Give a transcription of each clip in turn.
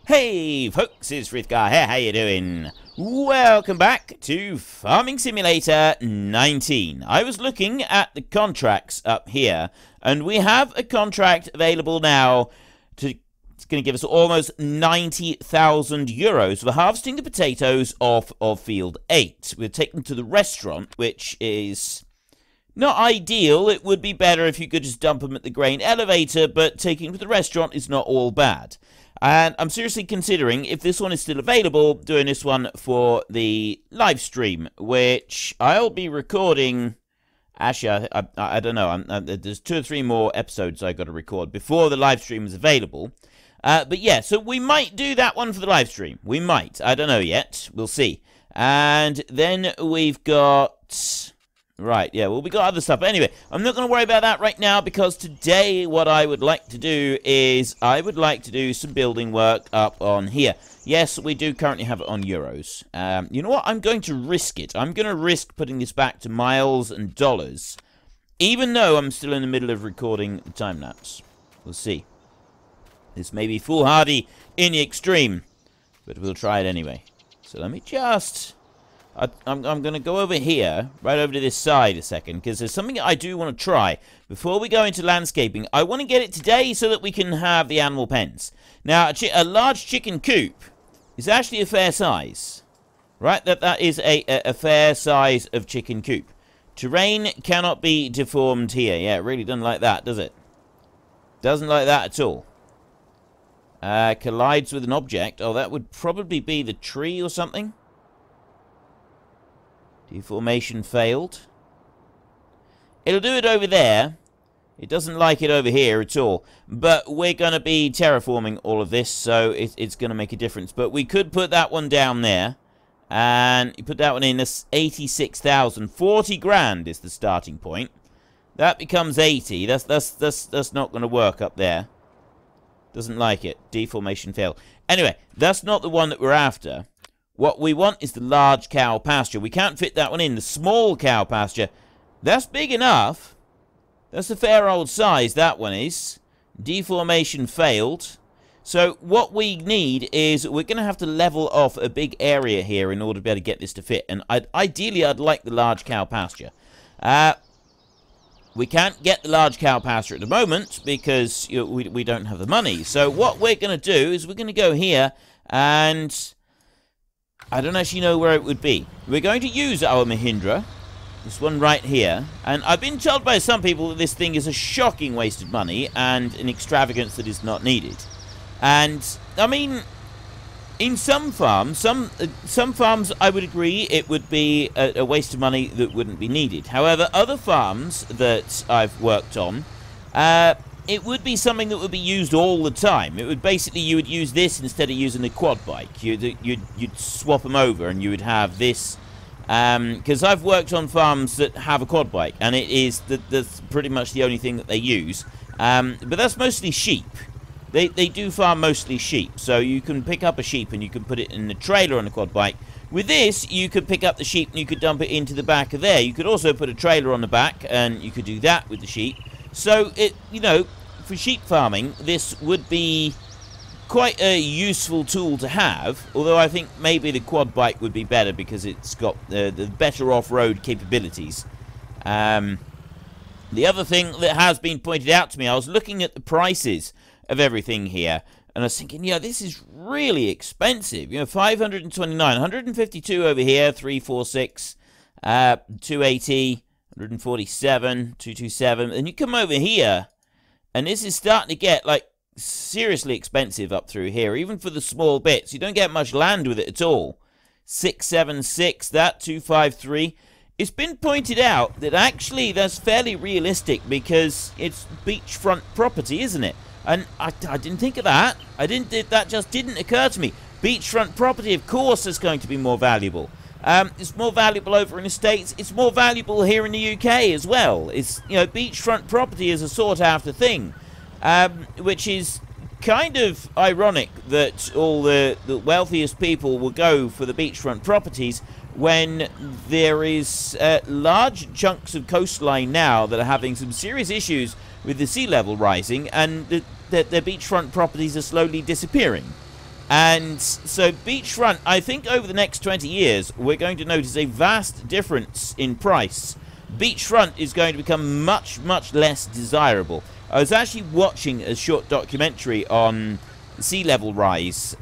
Hey folks, it's Frithgar here, how you doing? Welcome back to Farming Simulator 19. I was looking at the contracts up here, and we have a contract available now it's going to give us almost 90,000 euros for harvesting the potatoes off of Field 8. We'll take them to the restaurant, which is not ideal. It would be better if you could just dump them at the grain elevator, but taking them to the restaurant is not all bad. And I'm seriously considering, if this one is still available, doing this one for the live stream, which I'll be recording. Actually, I don't know. There's 2 or 3 more episodes I've got to record before the live stream is available. But yeah, so we might do that one for the live stream. We might. I don't know yet. We'll see. And then we've got... Right, yeah, well, we got other stuff. But anyway, I'm not going to worry about that right now, because today what I would like to do is I would like to do some building work up on here. Yes, we do currently have it on euros. You know what? I'm going to risk it. I'm going to risk putting this back to miles and dollars, even though I'm still in the middle of recording the time-lapse. We'll see. This may be foolhardy in the extreme, but we'll try it anyway. So let me just... I'm going to go over here, right over to this side a second, because there's something I do want to try. Before we go into landscaping, I want to get it today so that we can have the animal pens. Now, a large chicken coop is actually a fair size. Right? That is a fair size of chicken coop. Terrain cannot be deformed here. Yeah, it really doesn't like that, does it? Doesn't like that at all. Collides with an object. Oh, that would probably be the tree or something. Deformation failed. It'll do it over there. It doesn't like it over here at all. But we're going to be terraforming all of this, so it's going to make a difference. But we could put that one down there. And you put that one in. That's 86,000. 40 grand is the starting point. That becomes 80. That's not going to work up there. Doesn't like it. Deformation failed. Anyway, that's not the one that we're after. What we want is the large cow pasture. We can't fit that one in. The small cow pasture, that's big enough. That's a fair old size, that one is. Deformation failed. So what we need is we're going to have to level off a big area here in order to be able to get this to fit. And ideally, I'd like the large cow pasture. We can't get the large cow pasture at the moment because we don't have the money. So what we're going to do is we're going to go here and... I don't actually know where it would be. We're going to use our Mahindra. This one right here. And I've been told by some people that this thing is a shocking waste of money and an extravagance that is not needed. And, I mean, in some farms, some farms I would agree it would be a waste of money that wouldn't be needed. However, other farms that I've worked on, it would be something that would be used all the time. It would basically, you would use this instead of using the quad bike. You'd swap them over and you would have this. Because I've worked on farms that have a quad bike, and that's pretty much the only thing that they use. But that's mostly sheep. They do farm mostly sheep. So you can pick up a sheep and you can put it in the trailer on a quad bike. With this, you could pick up the sheep and you could dump it into the back of there. You could also put a trailer on the back, and you could do that with the sheep. So, for sheep farming, this would be quite a useful tool to have, although I think maybe the quad bike would be better because it's got the better off-road capabilities. The other thing that has been pointed out to me, I was looking at the prices of everything here, and I was thinking, this is really expensive. 529, 152 over here, 346, 280... 147, 227, and you come over here, and this is starting to get, like, seriously expensive up through here, even for the small bits. You don't get much land with it at all. 676, that, 253. It's been pointed out that actually that's fairly realistic because it's beachfront property, isn't it? And I didn't think of that. That just didn't occur to me. Beachfront property, of course, is going to be more valuable. It's more valuable over in the States. It's more valuable here in the UK as well. It's, beachfront property is a sought-after thing, which is kind of ironic that all the wealthiest people will go for the beachfront properties when there is large chunks of coastline now that are having some serious issues with the sea level rising, and the beachfront properties are slowly disappearing. And so beachfront, I think over the next 20 years, we're going to notice a vast difference in price. Beachfront is going to become much, much less desirable. I was actually watching a short documentary on sea level rise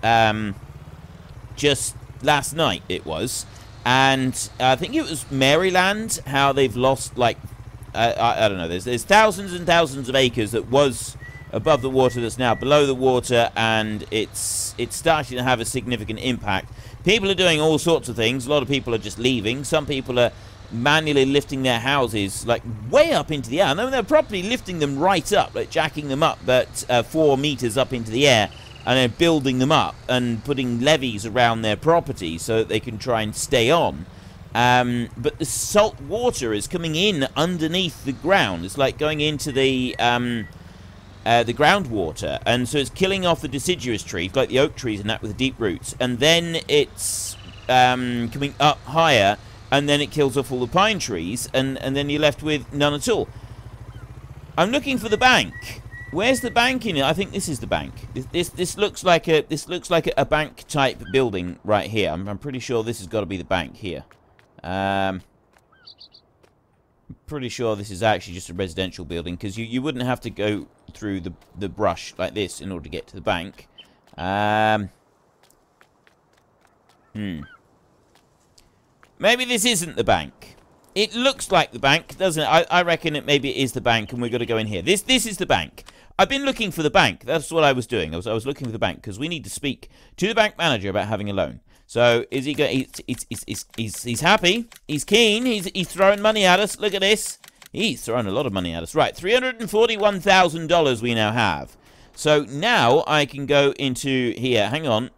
just last night, it was. And I think it was Maryland, how they've lost, like, I don't know, there's thousands and thousands of acres that was above the water that's now below the water, and it's starting to have a significant impact. People are doing all sorts of things. A lot of people are just leaving. Some people are manually lifting their houses, like, way up into the air. And then they're properly lifting them right up, like jacking them up, but 4 meters up into the air, and then building them up and putting levees around their property so that they can try and stay on. But the salt water is coming in underneath the ground. It's like going into the groundwater, and so it's killing off the deciduous trees, like the oak trees and that with the deep roots, and then it's coming up higher, and then it kills off all the pine trees, and then you're left with none at all. I'm looking for the bank. Where's the bank in it? I think this is the bank. This looks like a bank type building right here. I'm pretty sure this has got to be the bank here. I'm pretty sure this is actually just a residential building, because you wouldn't have to go through the brush like this in order to get to the bank. Maybe this isn't the bank. It looks like the bank, doesn't it? I reckon maybe it is the bank, and we've got to go in here. This is the bank. I've been looking for the bank. That's what I was doing. I was looking for the bank, because we need to speak to the bank manager about having a loan. So, is he going? He's happy. He's keen. He's throwing money at us. Look at this. He's throwing a lot of money at us. Right, $341,000 we now have. So now I can go into here. Hang on.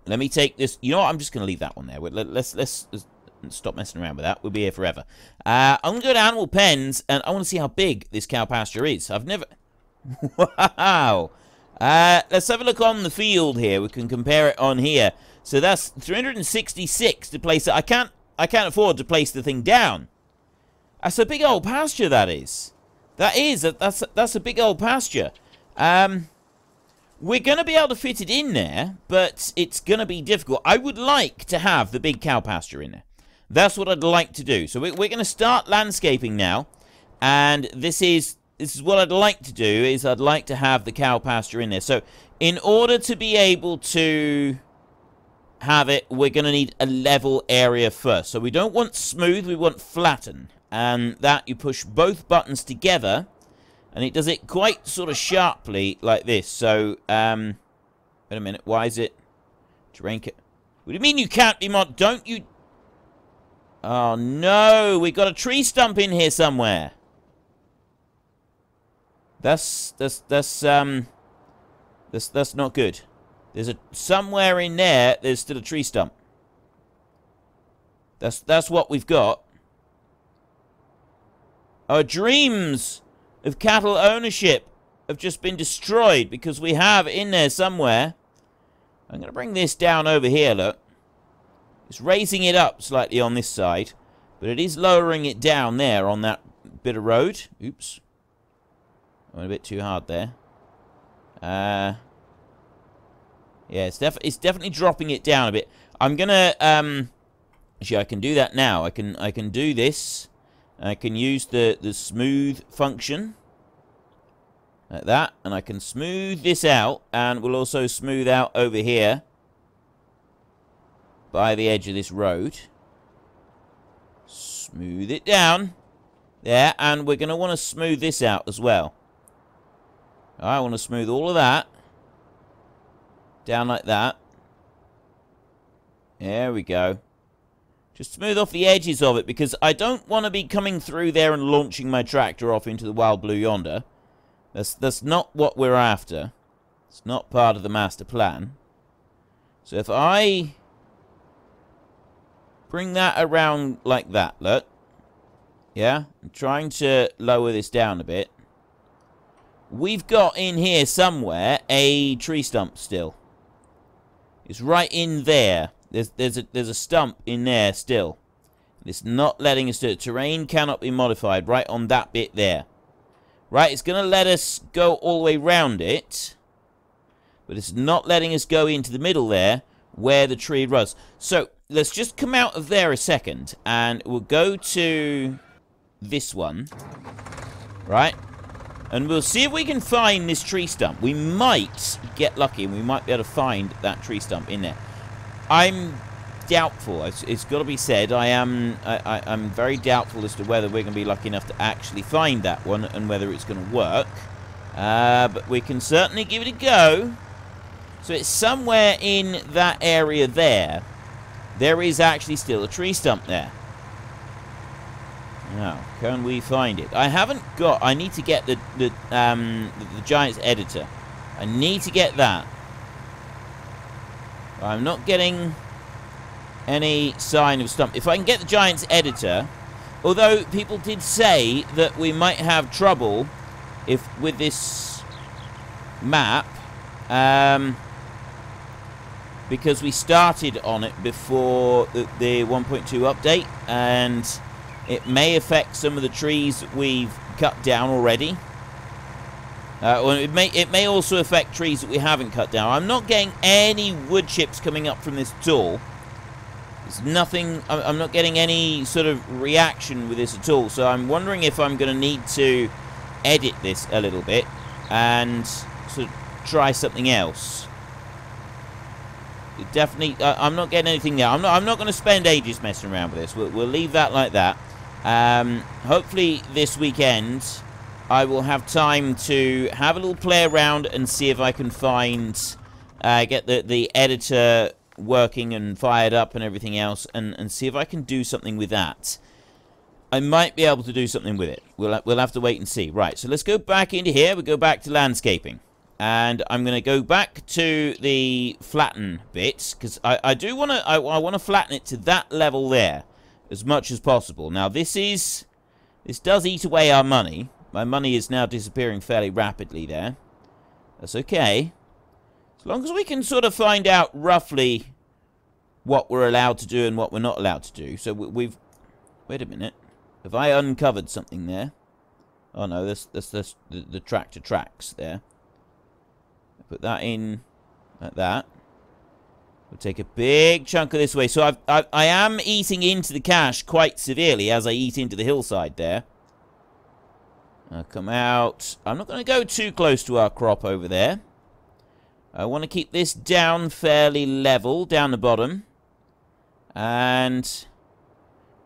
Let me take this. You know what? I'm just going to leave that one there. Let's stop messing around with that. We'll be here forever. I'm going to go to animal pens, and I want to see how big this cow pasture is. I've never... Wow. Let's have a look on the field here. We can compare it on here. So that's 366 to place it. I can't afford to place the thing down. That's a big old pasture, that is. That's a big old pasture. We're going to be able to fit it in there, but it's going to be difficult. I would like to have the big cow pasture in there. That's what I'd like to do. So we're going to start landscaping now, and this is what I'd like to do, is I'd like to have the cow pasture in there. So in order to be able to have it, we're going to need a level area first. So we don't want smooth, we want flatten. And that you push both buttons together, and it does it quite sort of sharply like this. So, wait a minute, why is it drink it? What do you mean you can't be mod? Don't you? Oh no, we got a tree stump in here somewhere. That's not good. There's somewhere in there. There's still a tree stump. That's what we've got. Our dreams of cattle ownership have just been destroyed because we have in there somewhere. I'm going to bring this down over here, look. It's raising it up slightly on this side, but it is lowering it down there on that bit of road. Oops. I went a bit too hard there. Yeah, it's definitely dropping it down a bit. I'm going to... actually, I can do that now. I can do this. I can use the smooth function like that, and I can smooth this out, and we'll also smooth out over here by the edge of this road. Smooth it down there, and we're going to want to smooth this out as well. I want to smooth all of that down like that. There we go. Just smooth off the edges of it, because I don't want to be coming through there and launching my tractor off into the wild blue yonder. That's not what we're after. It's not part of the master plan. So if I bring that around like that, look. Yeah, I'm trying to lower this down a bit. We've got in here somewhere a tree stump still. It's right in there. There's a stump in there still. It's not letting us do it. Terrain cannot be modified right on that bit there. Right, it's going to let us go all the way round it. but it's not letting us go into the middle there where the tree was. So let's just come out of there a second, and we'll go to this one, right? And we'll see if we can find this tree stump. We might get lucky, and we might be able to find that tree stump in there. I'm doubtful. It's got to be said. I'm very doubtful as to whether we're going to be lucky enough to actually find that one and whether it's going to work. But we can certainly give it a go. So it's somewhere in that area there. There is actually still a tree stump there. Now, can we find it? I haven't got... I need to get the Giants editor. I need to get that. I'm not getting any sign of stump. If I can get the Giants editor, although people did say that we might have trouble if with this map, because we started on it before the 1.2 update, and it may affect some of the trees that we've cut down already. Well, it may also affect trees that we haven't cut down. I'm not getting any wood chips coming up from this at all. There's nothing. I'm not getting any sort of reaction with this at all. So I'm wondering if I'm going to need to edit this a little bit and sort of try something else. Definitely, I'm not getting anything there. I'm not going to spend ages messing around with this. We'll leave that like that. Hopefully this weekend I will have time to have a little play around and see if I can find, get the editor working and fired up and everything else, and see if I can do something with that. I might be able to do something with it. We'll have to wait and see. Right, so let's go back into here. We'll go back to landscaping. And I'm going to go back to the flatten bits, because I do want to, I want to flatten it to that level there as much as possible. Now, this does eat away our money. My money is now disappearing fairly rapidly there. That's okay. As long as we can sort of find out roughly what we're allowed to do and what we're not allowed to do. So we've... Wait a minute. Have I uncovered something there? Oh, no, that's the tractor tracks there. Put that in like that. We'll take a big chunk of this way. So I am eating into the cash quite severely as I eat into the hillside there. I'll come out. I'm not going to go too close to our crop over there. I want to keep this down fairly level, down the bottom. And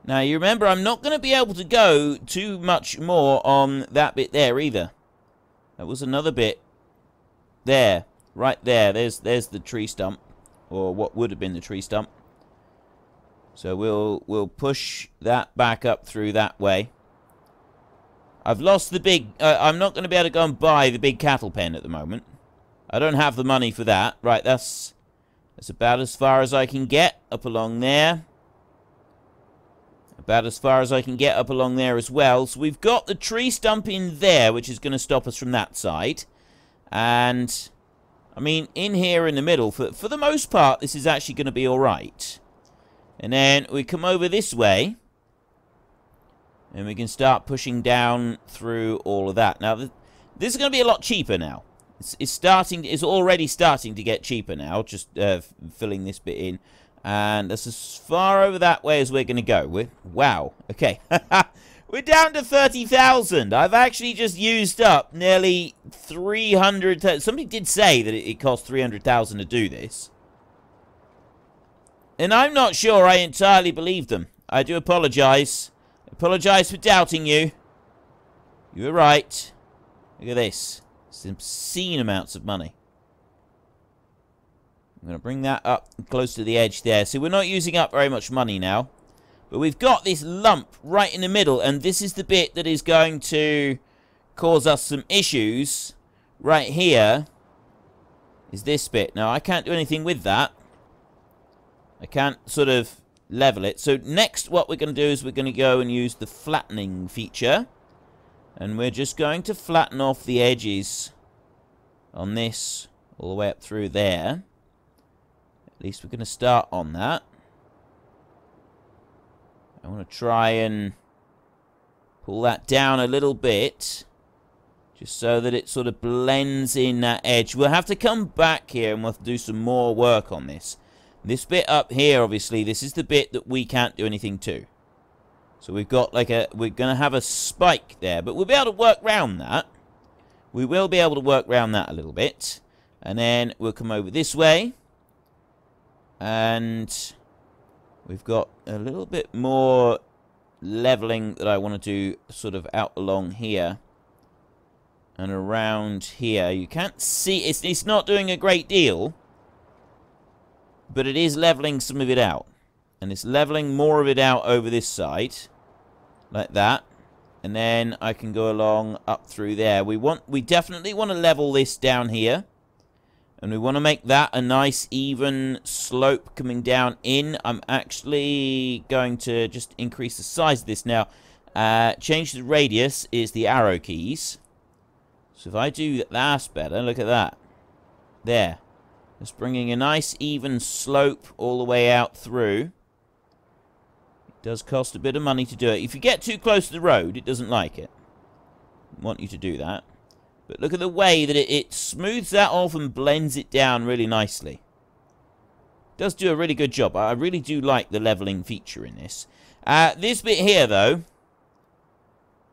now you remember, I'm not going to be able to go too much more on that bit there either. That was another bit. There, right there. There's the tree stump, or what would have been the tree stump. So we'll push that back up through that way. I've lost the big... I'm not going to be able to go and buy the big cattle pen at the moment. I don't have the money for that. Right, that's about as far as I can get up along there. About as far as I can get up along there as well. So we've got the tree stump in there, which is going to stop us from that side. And, I mean, in here in the middle, for the most part, this is actually going to be alright. And then we come over this way. And we can start pushing down through all of that. Now, this is going to be a lot cheaper now. It's already starting to get cheaper now, just filling this bit in. And that's as far over that way as we're going to go. Wow, okay. We're down to 30,000. I've actually just used up nearly 300. Somebody did say that it cost 300,000 to do this. And I'm not sure I entirely believe them. I do apologize. Apologize for doubting you. You were right. Look at this. It's obscene amounts of money. I'm going to bring that up close to the edge there. So we're not using up very much money now. But we've got this lump right in the middle. And this is the bit that is going to cause us some issues. Right here is this bit. Now, I can't do anything with that. I can't sort of level it. So next what we're going to do is we're going to go and use the flattening feature. And we're just going to flatten off the edges on this all the way up through there. At least we're going to start on that. I want to try and pull that down a little bit. Just so that it sort of blends in that edge. We'll have to come back here and we'll have to do some more work on this. This bit up here, obviously, this is the bit that we can't do anything to. So we've got like we're going to have a spike there, but we'll be able to work around that. We will be able to work around that a little bit. And then we'll come over this way. And we've got a little bit more leveling that I want to do sort of out along here. And around here. You can't see, it's not doing a great deal. But it is leveling some of it out. And it's leveling more of it out over this side. Like that. And then I can go along up through there. We definitely want to level this down here. And we want to make that a nice even slope coming down in. I'm actually going to just increase the size of this now. Change the radius is the arrow keys. So if I do that, that's better. Look at that. There. Just bringing a nice even slope all the way out through. It does cost a bit of money to do it. If you get too close to the road, it doesn't like it. I want you to do that. But look at the way that it smooths that off and blends it down really nicely. It does do a really good job. I really do like the leveling feature in this. This bit here, though,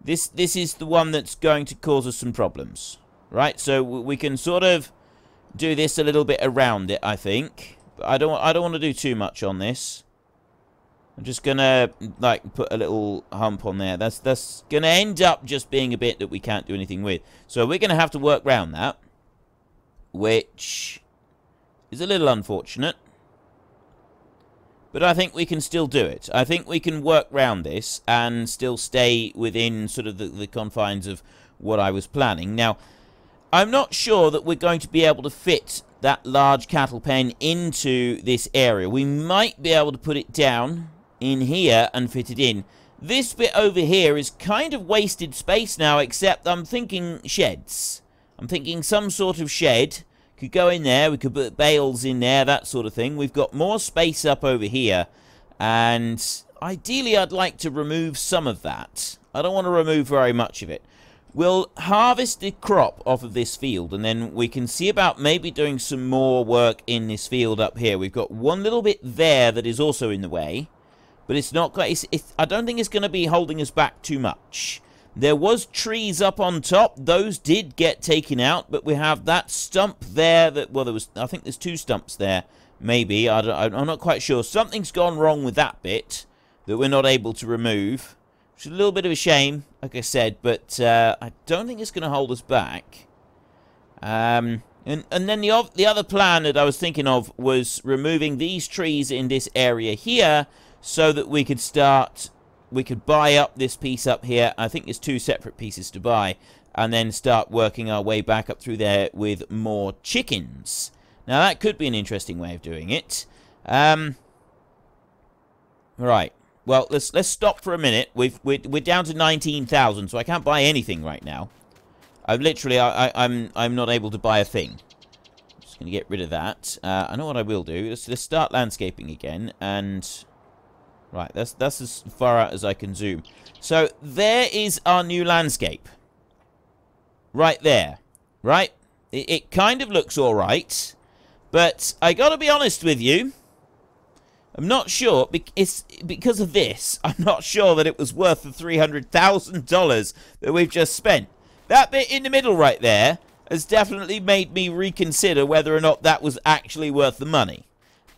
this is the one that's going to cause us some problems. Right? So we can sort of do this a little bit around it, I think. But I don't want to do too much on this. I'm just gonna like put a little hump on there. That's gonna end up just being a bit that we can't do anything with. So we're gonna have to work around that, which is a little unfortunate. But I think we can still do it. I think we can work around this and still stay within sort of the confines of what I was planning. Now, I'm not sure that we're going to be able to fit that large cattle pen into this area. We might be able to put it down in here and fit it in. This bit over here is kind of wasted space now, except I'm thinking sheds. I'm thinking some sort of shed could go in there. We could put bales in there, that sort of thing. We've got more space up over here, and ideally I'd like to remove some of that. I don't want to remove very much of it. We'll harvest the crop off of this field, and then we can see about maybe doing some more work in this field up here. We've got one little bit there that is also in the way, but it's not quite. I don't think it's going to be holding us back too much. There was trees up on top; those did get taken out, but we have that stump there. I think there's two stumps there. Maybe I'm not quite sure. Something's gone wrong with that bit that we're not able to remove. Which is a little bit of a shame, like I said, but I don't think it's going to hold us back. And then the other plan that I was thinking of was removing these trees in this area here so that we could buy up this piece up here. I think there's two separate pieces to buy, and then start working our way back up through there with more chickens. Now, that could be an interesting way of doing it. Right. Well, let's stop for a minute. We're down to 19,000, so I can't buy anything right now. I'm not able to buy a thing. Just gonna get rid of that. I know what I will do. Let's start landscaping again, and right, that's as far out as I can zoom. So there is our new landscape. Right there, right? It kind of looks all right, but I gotta be honest with you. I'm not sure, it's because of this, I'm not sure that it was worth the $300,000 that we've just spent. That bit in the middle right there has definitely made me reconsider whether or not that was actually worth the money.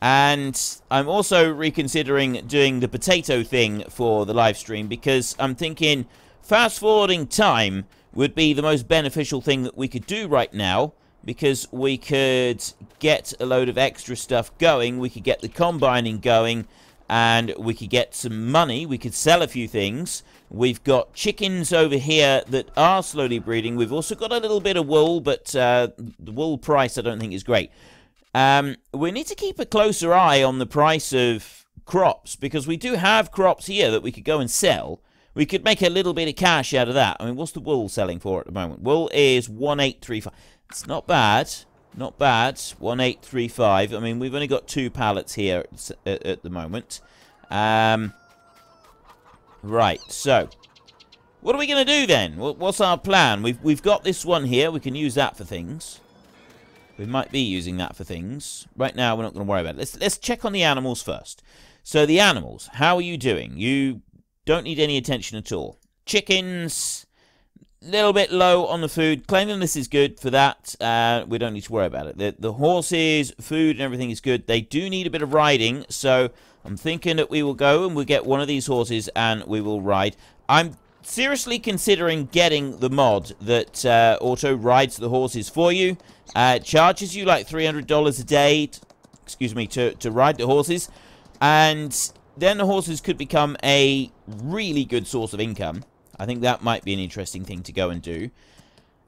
And I'm also reconsidering doing the potato thing for the live stream, because I'm thinking fast forwarding time would be the most beneficial thing that we could do right now. Because we could get a load of extra stuff going, we could get the combining going, and we could get some money, we could sell a few things. We've got chickens over here that are slowly breeding. We've also got a little bit of wool, but the wool price I don't think is great. We need to keep a closer eye on the price of crops, because we do have crops here that we could go and sell. We could make a little bit of cash out of that. I mean, what's the wool selling for at the moment? Wool is 1835. It's not bad. Not bad. 1835. I mean, we've only got 2 pallets here at the moment. Right, so What are we going to do then? What's our plan? We've got this one here. We can use that for things. We might be using that for things. Right now, we're not going to worry about it. Let's check on the animals first. So the animals, how are you doing? You don't need any attention at all. Chickens, a little bit low on the food. Cleanliness is good for that. We don't need to worry about it. The horses, food, and everything is good. They do need a bit of riding, so I'm thinking that we will go and we'll get one of these horses and we will ride. I'm seriously considering getting the mod that auto rides the horses for you. It charges you like $300 a day, to ride the horses. And then the horses could become a really good source of income. I think that might be an interesting thing to go and do.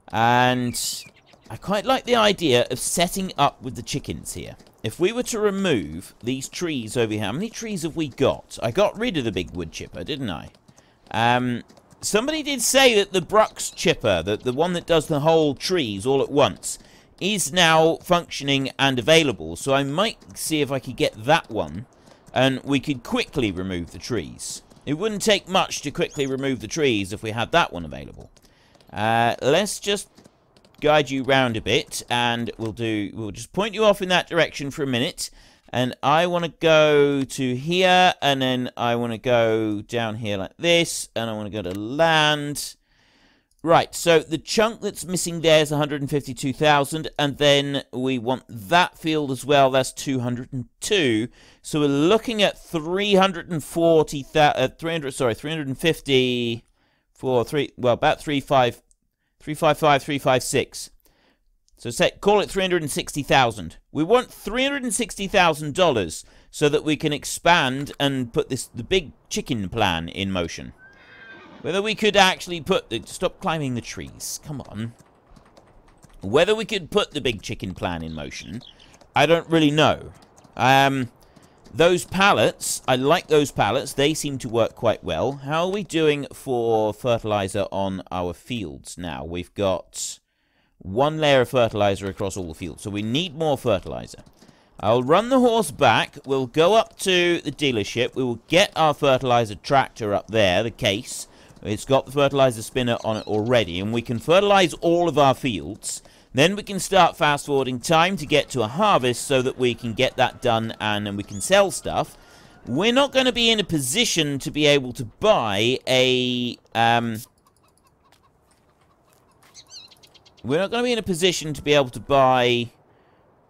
And I quite like the idea of setting up with the chickens here. If we were to remove these trees over here, how many trees have we got? I got rid of the big wood chipper, didn't I? Somebody did say that the Brux chipper, the one that does the whole trees all at once, is now functioning and available. So I might see if I could get that one, and we could quickly remove the trees. It wouldn't take much to quickly remove the trees if we had that one available. Let's just guide you round a bit, and we'll just point you off in that direction for a minute. And I want to go to here, and then I want to go down here like this, and I want to go to land. Right, so the chunk that's missing there is 152,000, and then we want that field as well. That's 202. So we're looking at 350 for about 355, 356. So call it 360,000. We want $360,000 so that we can expand and put the big chicken plan in motion. Whether we could actually stop climbing the trees. Come on. Whether we could put the big chicken plan in motion, I don't really know. Those pallets, I like those pallets. They seem to work quite well. How are we doing for fertilizer on our fields now? We've got one layer of fertilizer across all the fields, so we need more fertilizer. I'll run the horse back. We'll go up to the dealership. We will get our fertilizer tractor up there, the case. It's got the fertilizer spinner on it already, and we can fertilize all of our fields. Then we can start fast-forwarding time to get to a harvest so that we can get that done and then we can sell stuff. We're not going to be in a position to be able to buy a... We're not going to be in a position to be able to buy...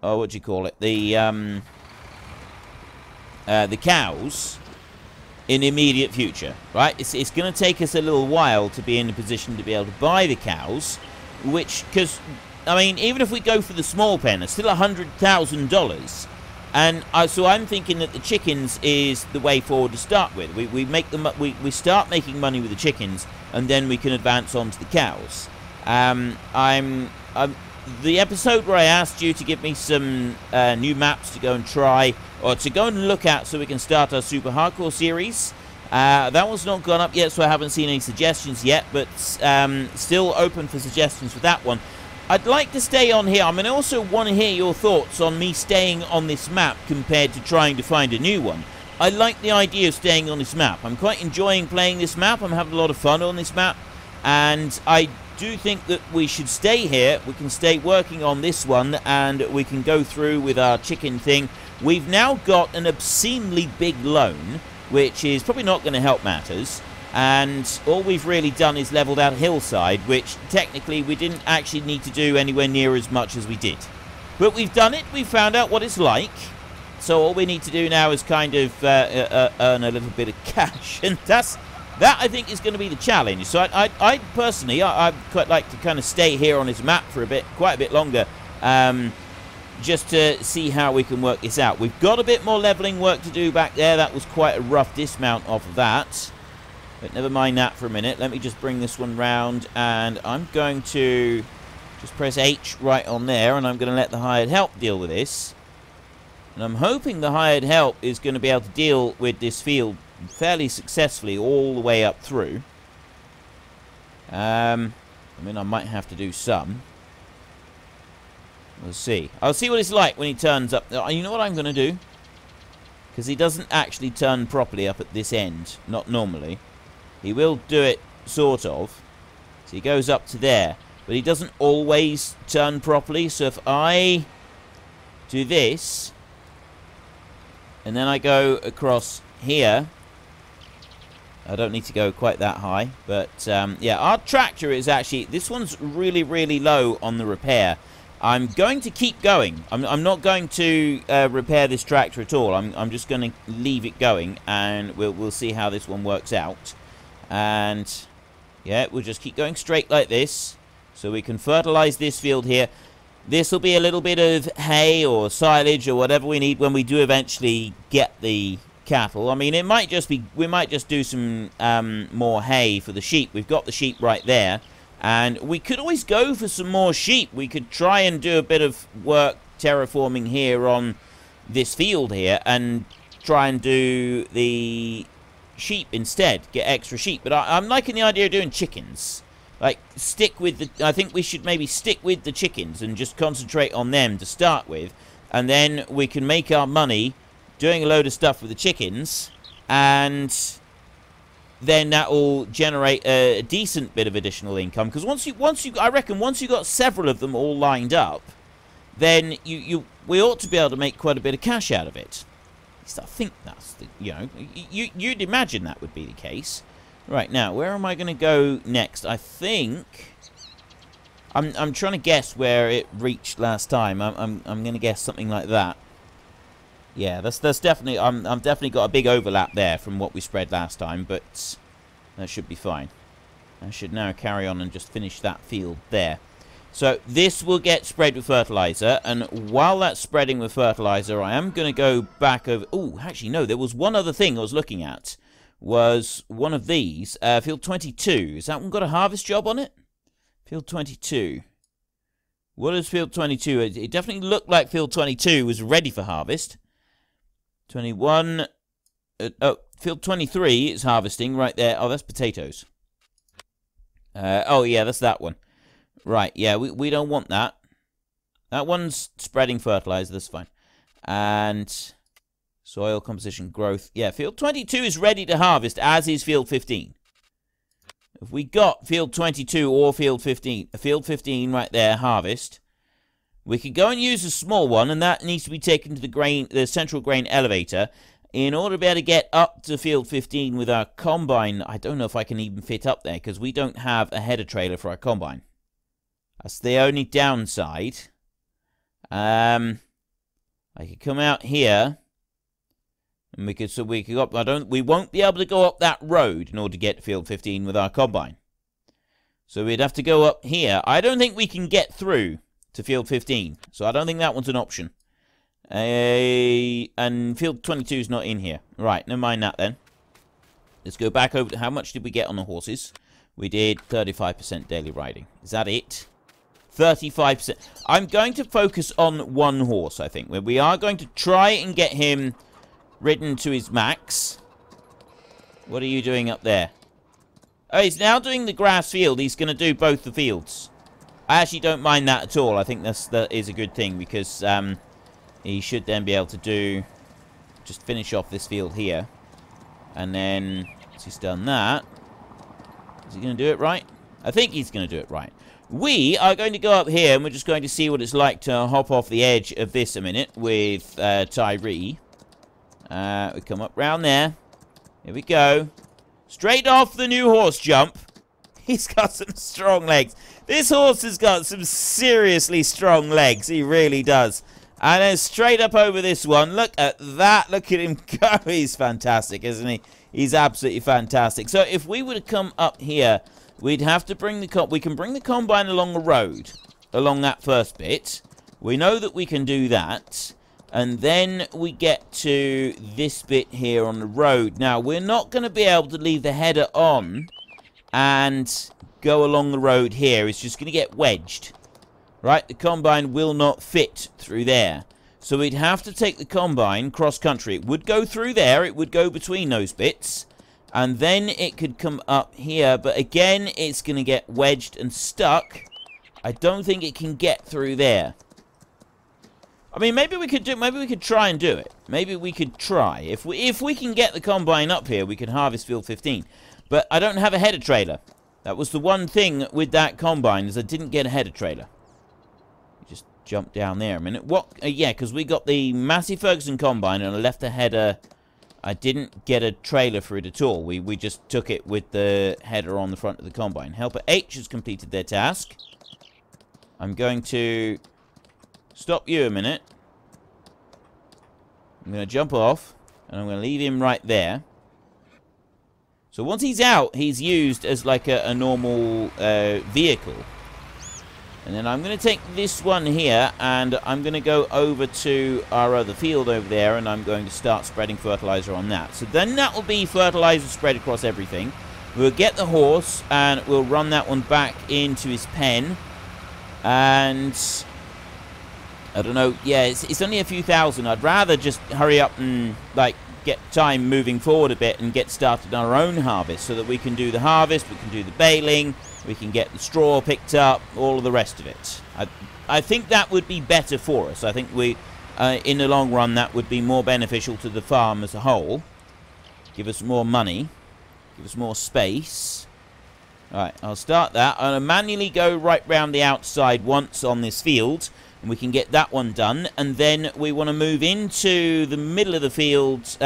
Oh, what do you call it? The cows in the immediate future, right? It's going to take us a little while to be in a position to be able to buy the cows, which, because, I mean, even if we go for the small pen, it's still $100,000. And so I'm thinking that the chickens is the way forward to start with. We start making money with the chickens, and then we can advance on to the cows. The episode where I asked you to give me some new maps to go and try, or to go and look at so we can start our Super Hardcore series, that one's not gone up yet, so I haven't seen any suggestions yet, but still open for suggestions for that one. I'd like to stay on here. I mean, I also want to hear your thoughts on me staying on this map compared to trying to find a new one. I like the idea of staying on this map. I'm quite enjoying playing this map. I'm having a lot of fun on this map, and I do think that we should stay here. We can stay working on this one, and we can go through with our chicken thing. We've now got an obscenely big loan, which is probably not going to help matters, and all we've really done is leveled out hillside, which technically we didn't actually need to do anywhere near as much as we did. But we've done it. We've found out what it's like. So all we need to do now is kind of earn a little bit of cash, and that I think is going to be the challenge. So I personally, I'd quite like to kind of stay here on this map for quite a bit longer, just to see how we can work this out. We've got a bit more leveling work to do back there. That was quite a rough dismount off of that. But never mind that for a minute. Let me just bring this one round, and I'm going to just press H right on there, and I'm going to let the hired help deal with this. And I'm hoping the hired help is going to be able to deal with this field fairly successfully all the way up through. I mean, I might have to do some. We'll see. I'll see what it's like when he turns up. You know what I'm going to do? Because he doesn't actually turn properly up at this end. Not normally. He will do it sort of. So he goes up to there. But he doesn't always turn properly. So if I do this, and then I go across here, I don't need to go quite that high. But, yeah, our tractor is actually... This one's really, really low on the repair. I'm going to keep going. I'm not going to repair this tractor at all. I'm just going to leave it going, and we'll see how this one works out. And, yeah, we'll just keep going straight like this. So we can fertilize this field here. This will be a little bit of hay or silage or whatever we need when we do eventually get the cattle. I mean, it might just be... We might just do some more hay for the sheep. We've got the sheep right there. And we could always go for some more sheep. We could try and do a bit of work terraforming here on this field here and try and do the sheep instead. Get extra sheep. But I'm liking the idea of doing chickens. Like, stick with the... I think we should maybe stick with the chickens and just concentrate on them to start with. And then we can make our money doing a load of stuff with the chickens. And then that will generate a decent bit of additional income. Because I reckon once you got several of them all lined up, then we ought to be able to make quite a bit of cash out of it. At least I think that's the... You know, you'd imagine that would be the case. Right, now, where am I going to go next? I think... I'm trying to guess where it reached last time. I'm going to guess something like that. Yeah, that's definitely... I'm definitely got a big overlap there from what we spread last time, but that should be fine. I should now carry on and just finish that field there. So, this will get spread with fertilizer, and while that's spreading with fertilizer, I am going to go back over... Oh, actually, no, there was one other thing I was looking at. Was one of these, field 22. Has that one got a harvest job on it? Field 22. What is field 22? It definitely looked like field 22 was ready for harvest. 21. Oh, field 23 is harvesting right there. Oh, that's potatoes. Oh, yeah, that's that one. Right, yeah, we don't want that. That one's spreading fertilizer, that's fine. And... soil composition growth. Yeah, field 22 is ready to harvest, as is field 15. If we got field 22 or field 15 right there, harvest, we could go and use a small one, and that needs to be taken to the central grain elevator. In order to be able to get up to field 15 with our combine, I don't know if I can even fit up there, because we don't have a header trailer for our combine. That's the only downside. I could come out here. And we could go up. We won't be able to go up that road in order to get to field 15 with our combine. So we'd have to go up here. I don't think we can get through to field 15. So I don't think that one's an option. And field 22 is not in here. Right, never mind that then. Let's go back over to how much did we get on the horses? We did 35% daily riding. Is that it? 35%. I'm going to focus on one horse, I think. We are going to try and get him ridden to his max. What are you doing up there? Oh, he's now doing the grass field. He's going to do both the fields. I actually don't mind that at all. I think that is a good thing, because he should then be able to just finish off this field here. And then, once he's done that, is he going to do it right? I think he's going to do it right. We are going to go up here, and we're just going to see what it's like to hop off the edge of this a minute with Tyree. We come up round there. Here we go. Straight off the new horse jump. He's got some strong legs. This horse has got some seriously strong legs. He really does. And then straight up over this one. Look at that. Look at him go. He's fantastic, isn't he? He's absolutely fantastic. So if we were to come up here, we'd have to bring the... We can bring the combine along the road. Along that first bit. We know that we can do that. And then we get to this bit here on the road. Now, we're not going to be able to leave the header on and go along the road here. It's just going to get wedged. Right? The combine will not fit through there. So we'd have to take the combine cross-country. It would go through there. It would go between those bits. And then it could come up here. But again, it's going to get wedged and stuck. I don't think it can get through there. I mean, maybe we could try and do it. Maybe we could try. If we can get the combine up here, we could harvest field 15. But I don't have a header trailer. That was the one thing with that combine, is I didn't get a header trailer. Just jump down there a minute. What? Yeah, because we got the Massey Ferguson combine and I left the header. I didn't get a trailer for it at all. We just took it with the header on the front of the combine. Helper H has completed their task. I'm going to stop you a minute. I'm going to jump off, and I'm going to leave him right there. So once he's out, he's used as like a normal vehicle. And then I'm going to take this one here, and I'm going to go over to our other field over there, and I'm going to start spreading fertilizer on that. So then that will be fertilizer spread across everything. We'll get the horse, and we'll run that one back into his pen. And I don't know, yeah, it's only a few thousand. I'd rather just hurry up and, like, get time moving forward a bit and get started on our own harvest so that we can do the harvest, we can do the baling, we can get the straw picked up, all of the rest of it. I think that would be better for us. I think we, in the long run, that would be more beneficial to the farm as a whole. Give us more money, give us more space. Alright, I'll start that. I'll manually go right round the outside once on this field, and we can get that one done. And then we want to move into the middle of the field.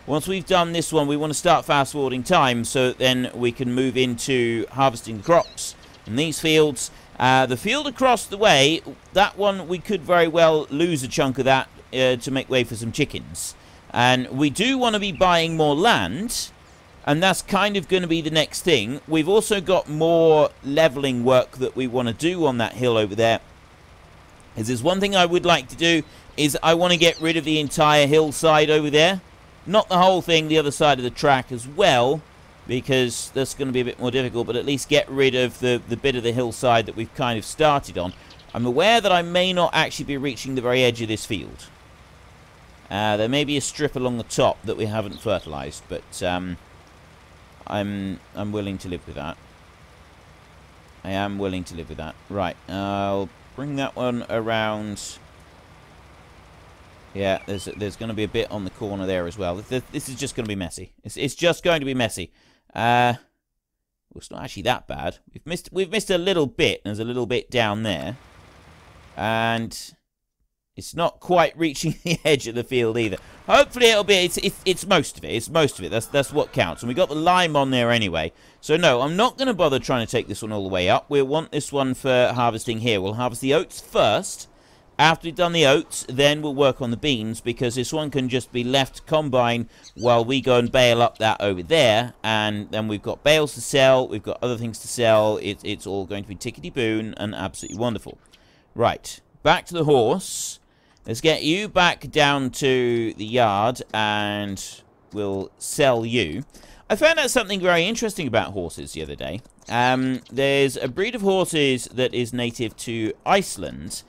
Once we've done this one, we want to start fast-forwarding time, so that then we can move into harvesting the crops in these fields. The field across the way, that one we could very well lose a chunk of that to make way for some chickens. And we do want to be buying more land. And that's kind of going to be the next thing. We've also got more leveling work that we want to do on that hill over there. As there's one thing I would like to do, is I want to get rid of the entire hillside over there. Not the whole thing, the other side of the track as well, because that's going to be a bit more difficult, but at least get rid of the bit of the hillside that we've kind of started on. I'm aware that I may not actually be reaching the very edge of this field. There may be a strip along the top that we haven't fertilized, but I'm willing to live with that. I am willing to live with that. Right, I'll bring that one around. Yeah, there's going to be a bit on the corner there as well. This is just going to be messy. It's just going to be messy. Well, it's not actually that bad. We've missed a little bit. There's a little bit down there, and it's not quite reaching the edge of the field either. Hopefully it'll be, it's most of it. It's most of it. That's what counts. And we got the lime on there anyway. So no, I'm not going to bother trying to take this one all the way up. We'll want this one for harvesting here. We'll harvest the oats first. After we've done the oats, then we'll work on the beans, because this one can just be left combine while we go and bale up that over there. And then we've got bales to sell. We've got other things to sell. It's all going to be tickety-boon and absolutely wonderful. Right, back to the horse. Let's get you back down to the yard, and we'll sell you. I found out something very interesting about horses the other day. There's a breed of horses that is native to Iceland,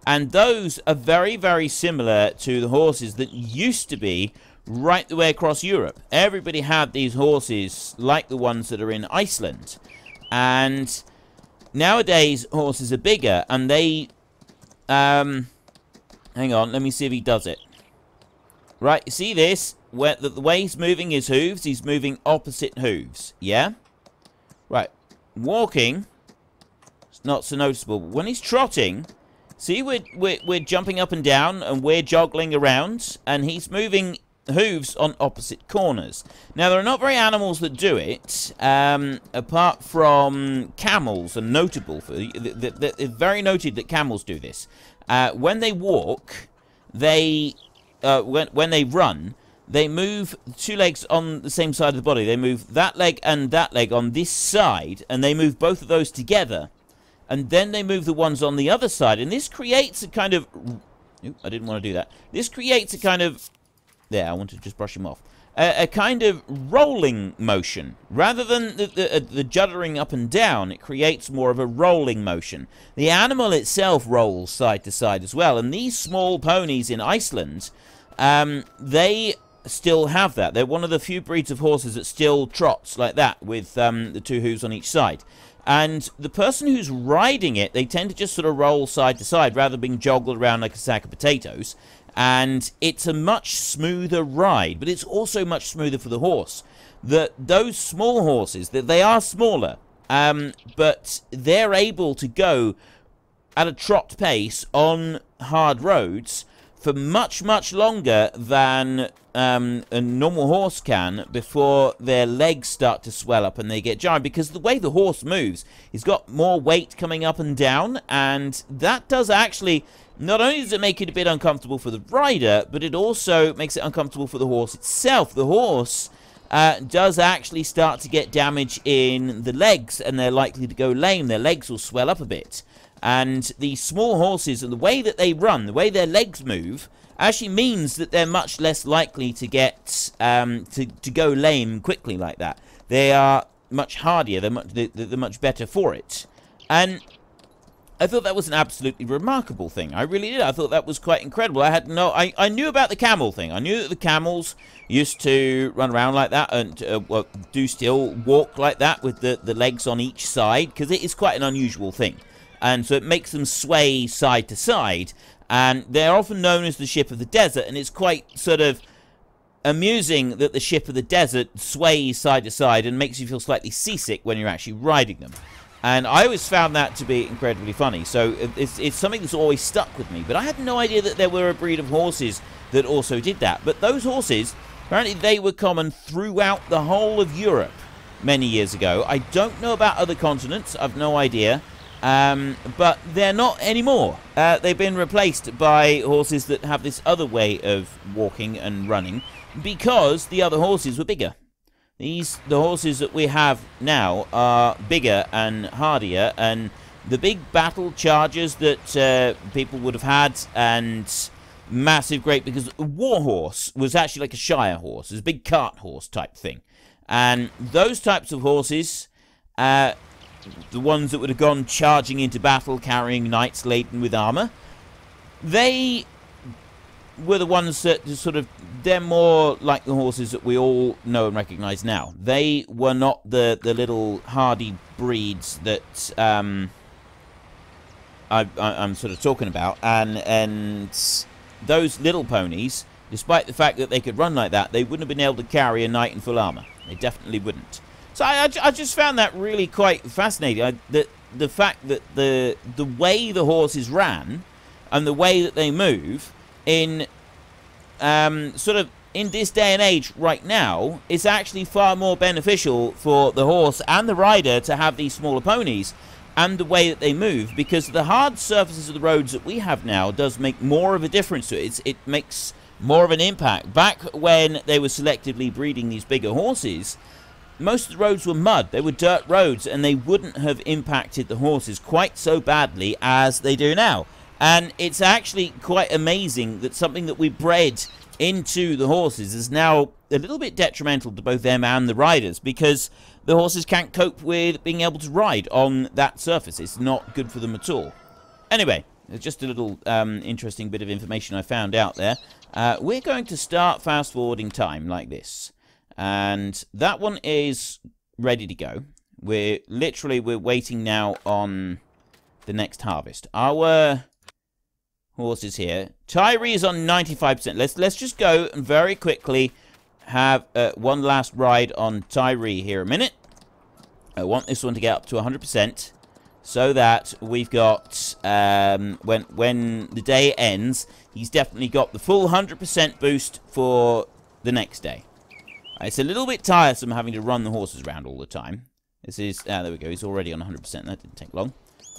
and those are very, very similar to the horses that used to be right the way across Europe. Everybody had these horses like the ones that are in Iceland. And nowadays, horses are bigger, and they... hang on, let me see if he does it. Right, you see this? Where the way he's moving his hooves, he's moving opposite hooves. Yeah? Right. Walking, it's not so noticeable. But when he's trotting, see, we're jumping up and down, and we're joggling around, and he's moving hooves on opposite corners. Now, there are not very animals that do it, apart from camels, are notable for... It's very noted that camels do this. When they walk, when they run, they move two legs on the same side of the body. They move that leg and that leg on this side, and they move both of those together. And then they move the ones on the other side. And this creates a kind of... Ooh, I didn't want to do that. This creates a kind of... There, I want to just brush him off. A kind of rolling motion. Rather than the juddering up and down, it creates more of a rolling motion. The animal itself rolls side to side as well. And these small ponies in Iceland, they still have that. They're one of the few breeds of horses that still trots like that, with the two hooves on each side. And the person who's riding it, they tend to just sort of roll side to side, rather than being joggled around like a sack of potatoes. And it's a much smoother ride, but it's also much smoother for the horse. that those small horses, that they are smaller, but they're able to go at a trot pace on hard roads for much, much longer than a normal horse can before their legs start to swell up and they get jarred, because the way the horse moves, he's got more weight coming up and down, and that does actually, not only does it make it a bit uncomfortable for the rider, but it also makes it uncomfortable for the horse itself. The horse does actually start to get damage in the legs, and they're likely to go lame. Their legs will swell up a bit. And the small horses, and the way that they run, the way their legs move, actually means that they're much less likely to get to go lame quickly like that. They are much hardier. They're much better for it. And I thought that was an absolutely remarkable thing. I really did. I thought that was quite incredible. I knew about the camel thing. I knew that the camels used to run around like that and do still walk like that with the legs on each side, because it is quite an unusual thing. And so it makes them sway side to side. And they're often known as the ship of the desert, and it's quite sort of amusing that the ship of the desert sways side to side and makes you feel slightly seasick when you're actually riding them. And I always found that to be incredibly funny. So it's something that's always stuck with me. But I had no idea that there were a breed of horses that also did that. But those horses, apparently they were common throughout the whole of Europe many years ago. I don't know about other continents. I've no idea. But they're not anymore. They've been replaced by horses that have this other way of walking and running, because the other horses were bigger. The horses that we have now are bigger and hardier, and the big battle chargers that people would have had, and massive great, because a war horse was actually like a shire horse. It was a big cart horse type thing. And those types of horses, the ones that would have gone charging into battle carrying knights laden with armor, they were the ones that sort of, they're more like the horses that we all know and recognize now. They were not the little hardy breeds that I'm sort of talking about. And those little ponies, despite the fact that they could run like that, they wouldn't have been able to carry a knight in full armor. They definitely wouldn't. So I just found that really quite fascinating. The fact that the way the horses ran and the way that they move in sort of in this day and age right now is actually far more beneficial for the horse and the rider to have these smaller ponies and the way that they move, because the hard surfaces of the roads that we have now does make more of a difference to it. It makes more of an impact. Back when they were selectively breeding these bigger horses, most of the roads were mud. They were dirt roads, and they wouldn't have impacted the horses quite so badly as they do now. And it's actually quite amazing that something that we bred into the horses is now a little bit detrimental to both them and the riders, because the horses can't cope with being able to ride on that surface. It's not good for them at all. Anyway, it's just a little interesting bit of information I found out there. We're going to start fast-forwarding time like this. And that one is ready to go. We're waiting now on the next harvest. Our horses here. Tyree is on 95%. Let's just go and very quickly have one last ride on Tyree here a minute. I want this one to get up to 100%, so that we've got when the day ends, he's definitely got the full 100% boost for the next day. It's a little bit tiresome having to run the horses around all the time. This is, there we go, he's already on 100%, that didn't take long.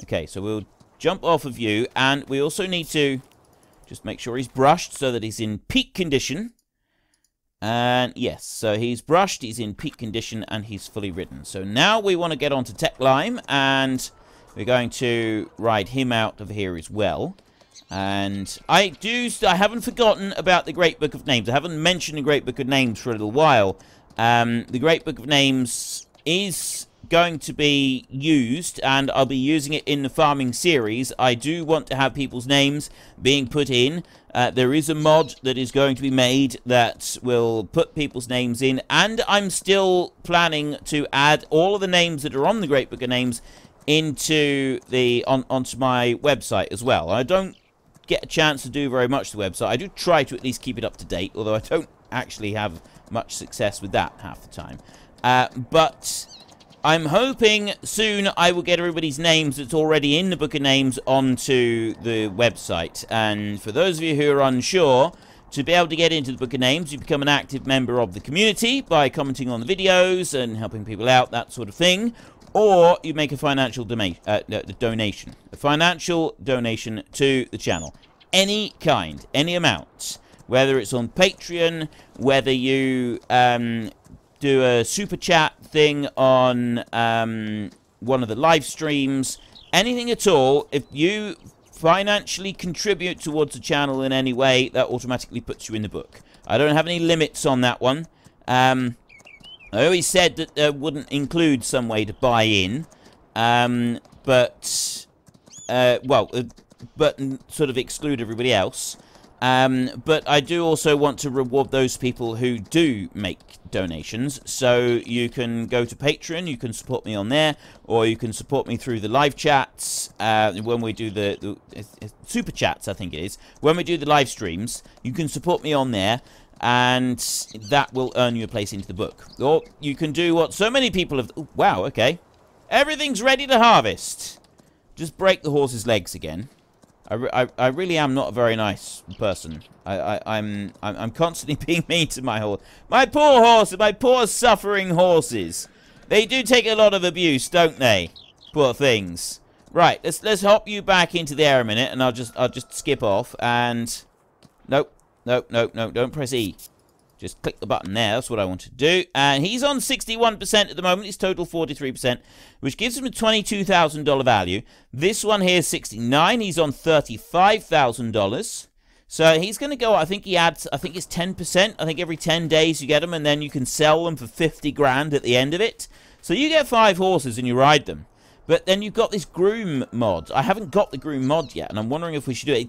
Okay, so we'll jump off of you, and we also need to just make sure he's brushed so that he's in peak condition. And yes, so he's brushed, he's in peak condition, and he's fully ridden. So now we want to get on to Tech Lime, and we're going to ride him out of here as well. And I haven't forgotten about the Great Book of Names. I haven't mentioned the Great Book of Names for a little while. The Great Book of Names is going to be used, and I'll be using it in the farming series. I do want to have people's names being put in. There is a mod that is going to be made that will put people's names in, and I'm still planning to add all of the names that are on the Great Book of Names into onto my website as well. I don't get a chance to do very much to the website. I do try to at least keep it up to date, although I don't actually have much success with that half the time. But I'm hoping soon I will get everybody's names that's already in the book of names onto the website. And for those of you who are unsure, to be able to get into the book of names, you become an active member of the community by commenting on the videos and helping people out, that sort of thing. Or you make a financial donation. A financial donation to the channel. Any kind, any amount. Whether it's on Patreon, whether you do a super chat thing on one of the live streams, anything at all. If you financially contribute towards the channel in any way, that automatically puts you in the book. I don't have any limits on that one. I always said that there wouldn't include some way to buy in, but sort of exclude everybody else. But I do also want to reward those people who do make donations. So you can go to Patreon, you can support me on there, or you can support me through the live chats when we do the super chats, I think it is. When we do the live streams, you can support me on there, and that will earn you a place into the book. Or you can do what so many people have... Oh, wow, okay. Everything's ready to harvest. Just break the horse's legs again. I really am not a very nice person. I'm constantly being mean to my horse. My poor horse, my poor suffering horses. They do take a lot of abuse, don't they? Poor things. Right, let's hop you back into the air a minute, and I'll just skip off and nope, don't press E. Just click the button there. That's what I want to do. And he's on 61% at the moment. He's total 43%, which gives him a $22,000 value. This one here is 69. He's on $35,000. So he's going to go, I think it's 10%. I think every 10 days you get them, and then you can sell them for 50 grand at the end of it. So you get 5 horses and you ride them. But then you've got this groom mod. I haven't got the groom mod yet, and I'm wondering if we should do it.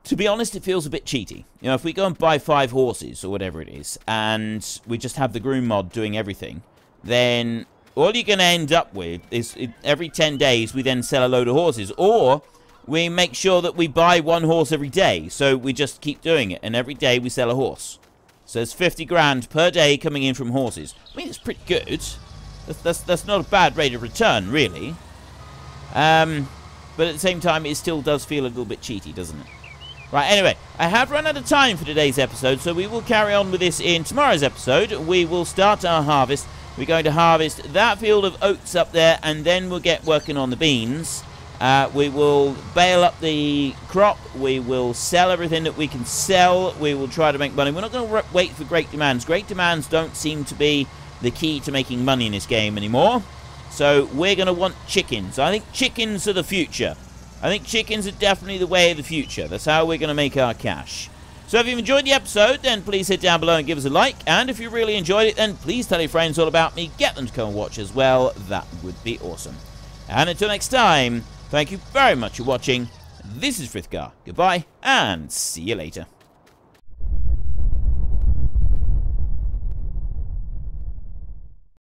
To be honest, it feels a bit cheaty. You know, if we go and buy 5 horses or whatever it is, and we just have the groom mod doing everything, then all you're going to end up with is every 10 days we then sell a load of horses. Or we make sure that we buy 1 horse every day. So we just keep doing it, and every day we sell a horse. So it's 50 grand per day coming in from horses. I mean, it's pretty good. That's not a bad rate of return, really. But at the same time, it still does feel a little bit cheaty, doesn't it? Right, anyway, I have run out of time for today's episode, so we will carry on with this in tomorrow's episode. We will start our harvest. We're going to harvest that field of oats up there, and then we'll get working on the beans. We will bale up the crop. We will sell everything that we can sell. We will try to make money. We're not going to wait for great demands. Great demands don't seem to be the key to making money in this game anymore. So we're going to want chickens. I think chickens are the future. I think chickens are definitely the way of the future. That's how we're going to make our cash. So if you've enjoyed the episode, then please hit down below and give us a like. And if you really enjoyed it, then please tell your friends all about me. Get them to come and watch as well. That would be awesome. And until next time, thank you very much for watching. This is Frithgar. Goodbye, and see you later.